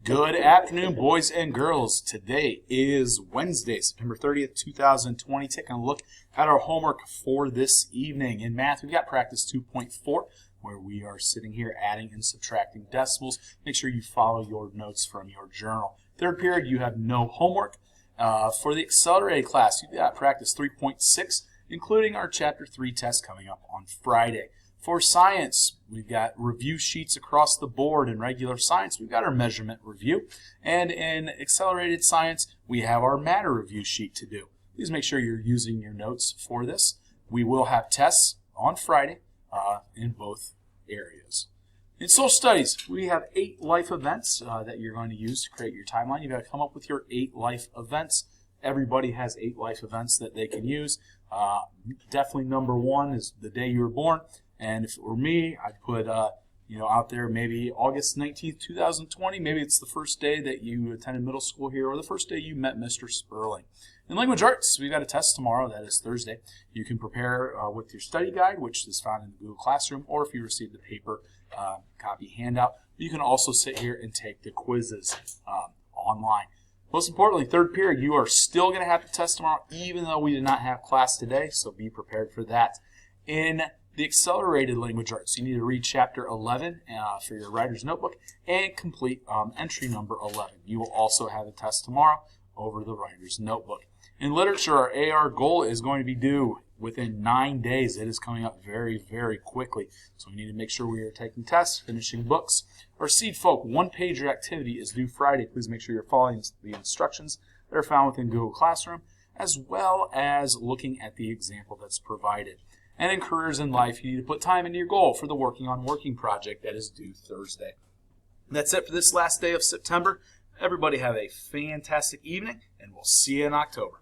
Good afternoon, boys and girls. Today is Wednesday, September 30th, 2020. Taking a look at our homework for this evening. In math, we've got practice 2.4, where we are sitting here adding and subtracting decimals. Make sure you follow your notes from your journal. Third period, you have no homework. For the accelerated class, you've got practice 3.6, including our Chapter 3 test coming up on Friday. For science, we've got review sheets across the board. In regular science, we've got our measurement review. And in accelerated science, we have our matter review sheet to do. Please make sure you're using your notes for this. We will have tests on Friday in both areas. In social studies, we have 8 life events that you're going to use to create your timeline. You've got to come up with your 8 life events. Everybody has 8 life events that they can use. Definitely number 1 is the day you were born. And if it were me, I'd put, out there maybe August 19th, 2020. Maybe it's the first day that you attended middle school here or the first day you met Mr. Sperling. In language arts, we've got a test tomorrow. That is Thursday. You can prepare with your study guide, which is found in the Google Classroom, or if you received the paper copy handout. You can also sit here and take the quizzes online. Most importantly, third period, you are still going to have the test tomorrow, even though we did not have class today, so be prepared for that. In the accelerated language arts, you need to read chapter 11 for your writer's notebook and complete entry number 11. You will also have a test tomorrow over the writer's notebook. In literature, our AR goal is going to be due within 9 days. It is coming up very, very quickly. So we need to make sure we are taking tests, finishing books. Our Seed Folk one-pager activity is due Friday. Please make sure you're following the instructions that are found within Google Classroom, as well as looking at the example that's provided. And in careers in life, you need to put time into your goal for the Working on Working project that is due Thursday. And that's it for this last day of September. Everybody have a fantastic evening, and we'll see you in October.